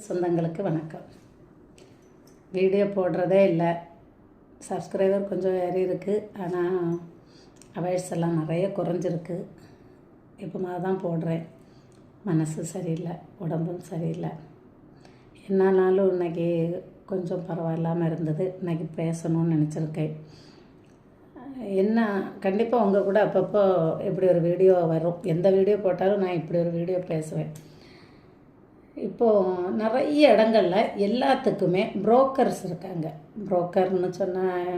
சொந்தங்களுக்கு வணக்கம். வீடியோ போடுறதே இல்லை. சப்ஸ்கிரைபர் கொஞ்சம் ஏறி இருக்குது, ஆனால் அவைஸ் எல்லாம் நிறைய குறைஞ்சிருக்கு. இப்போ தான் போடுறேன். மனசு சரியில்லை, உடம்பும் சரியில்லை. என்னானாலும் இன்றைக்கி கொஞ்சம் பரவாயில்லாமல் இருந்தது. இன்றைக்கி பேசணும்னு நினச்சிருக்கேன். என்ன கண்டிப்பாக உங்கள் கூட அப்பப்போ இப்படி ஒரு வீடியோ வரும். எந்த வீடியோ போட்டாலும் நான் இப்படி ஒரு வீடியோ பேசுவேன். இப்போது நிறைய இடங்களில் எல்லாத்துக்குமே புரோக்கர்ஸ் இருக்காங்க. புரோக்கர்னு சொன்னால்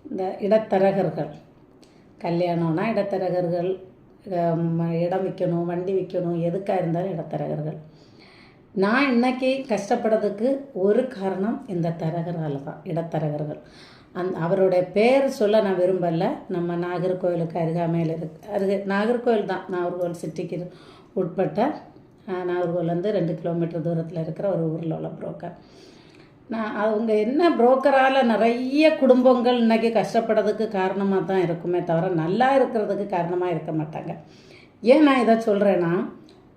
இந்த இடைத்தரகர்கள். கல்யாணம்னா இடைத்தரகர்கள், இடம் விற்கணும், வண்டி விற்கணும், எதுக்காக இருந்தாலும் இடைத்தரகர்கள். நான் இன்றைக்கி கஷ்டப்படுறதுக்கு ஒரு காரணம் இந்த தரகரால் தான். இடைத்தரகர்கள் அவருடைய பேர் சொல்ல நான் விரும்பலை. நம்ம நாகர்கோவிலுக்கு அருகாமையில் நாகர்கோவில் தான், நாகர்கோவில் சிட்டிக்கு உட்பட்ட நாகர்கோவிலேருந்து 2 கிலோமீட்டர் தூரத்தில் இருக்கிற ஒரு ஊரில் உள்ள புரோக்கர். அவங்க என்ன புரோக்கரால் நிறைய குடும்பங்கள் இன்றைக்கி கஷ்டப்படுறதுக்கு காரணமாக தான் இருக்குமே தவிர நல்லா இருக்கிறதுக்கு காரணமாக இருக்க மாட்டாங்க. ஏன் நான் இதை சொல்கிறேன்னா,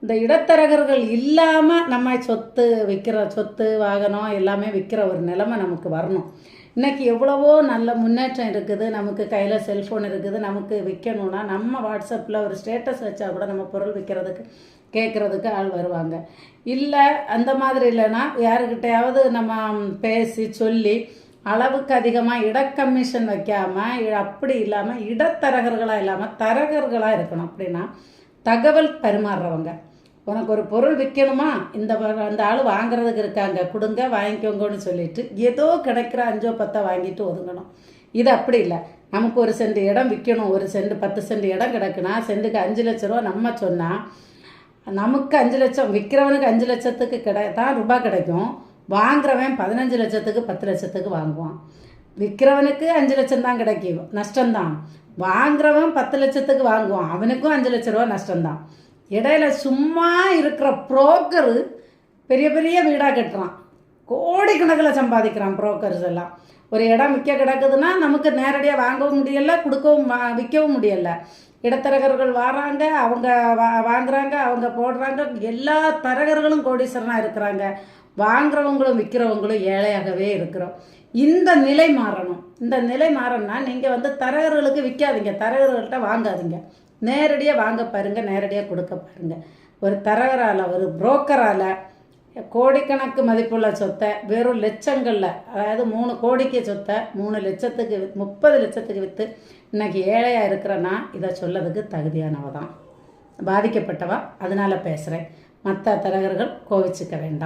இந்த இடைத்தரகர்கள் இல்லாமல் நம்ம சொத்து வாகனம் எல்லாமே விற்கிற ஒரு நிலைமை நமக்கு வரணும். இன்றைக்கி எவ்வளவோ நல்ல முன்னேற்றம் இருக்குது. நமக்கு கையில் செல்ஃபோன் இருக்குது. நமக்கு விற்கணுன்னா நம்ம வாட்ஸ்அப்பில் ஒரு ஸ்டேட்டஸ் வச்சா கூட நம்ம பொருள் விற்கிறதுக்கு கேட்குறதுக்கு ஆள் வருவாங்க. இல்லை அந்த மாதிரி இல்லைன்னா யாருக்கிட்டையாவது நம்ம பேசி சொல்லி அளவுக்கு அதிகமாக கமிஷன் வைக்காமல், அப்படி இல்லாமல் இடைத்தரகர்களாக இல்லாமல் தரகர்களாக இருக்கணும். அப்படின்னா தகவல் பரிமாறுறவங்க. உனக்கு ஒரு பொருள் விற்கணுமா, அந்த ஆள் வாங்குறதுக்கு இருக்காங்க, கொடுங்க வாங்கிக்கோங்கன்னு சொல்லிட்டு ஏதோ கிடைக்கிற 5-10 வாங்கிட்டு ஒதுங்கணும். இது அப்படி இல்லை. நமக்கு ஒரு சென்ட் இடம் விற்கணும், ஒரு சென்ட் 10 சென்ட் இடம் கிடக்குன்னா சென்ட்டுக்கு 5 லட்ச ரூபா நம்ம சொன்னால் நமக்கு 5 லட்சம், விற்கிறவனுக்கு 5 லட்சத்துக்கு தான் ரூபாய் கிடைக்கும். வாங்குறவன் 15 லட்சத்துக்கு 10 லட்சத்துக்கு வாங்குவான். விற்கிறவனுக்கு 5 லட்சம் தான் கிடைக்கும், நஷ்டம்தான். வாங்குறவன் 10 லட்சத்துக்கு வாங்குவான், அவனுக்கும் 5 லட்ச ரூபா நஷ்டம்தான். இடையில சும்மா இருக்கிற புரோக்கரு பெரிய பெரிய வீடாக கட்டுறான், கோடிக்கணக்கில் சம்பாதிக்கிறான் புரோக்கர்ஸ் எல்லாம். ஒரு இடம் விற்க கிடக்குதுன்னா நமக்கு நேரடியாக வாங்கவும் முடியலை, விற்கவும் முடியலை. இடைத்தரகர்கள் வராங்க, அவங்க வாங்குறாங்க, அவங்க போடுறாங்க. எல்லா தரகர்களும் கோடீஸ்வரனாக இருக்கிறாங்க, வாங்குறவங்களும் விற்கிறவங்களும் ஏழையாகவே இருக்கிறோம். இந்த நிலை மாறணும். இந்த நிலை மாறணும்னா நீங்கள் தரகர்களுக்கு விற்காதீங்க, தரகர்கள்ட்ட வாங்காதீங்க. நேரடியாக வாங்க பாருங்கள், நேரடியாக கொடுக்க பாருங்கள். ஒரு தரகரால், ஒரு புரோக்கரால் கோடிக்கணக்கு மதிப்புள்ள சொத்தை வெறும் லட்சங்களில், அதாவது 3 கோடிக்கு சொத்தை 3 லட்சத்துக்கு 30 லட்சத்துக்கு விற்று இன்றைக்கி ஏழையாக இருக்கிறேன்னா இதை சொல்லதுக்கு தகுதியானவ தான், பாதிக்கப்பட்டவா. அதனால் பேசுகிறேன். மற்ற தரகர்கள் கோவிச்சுக்க வேண்டாம்.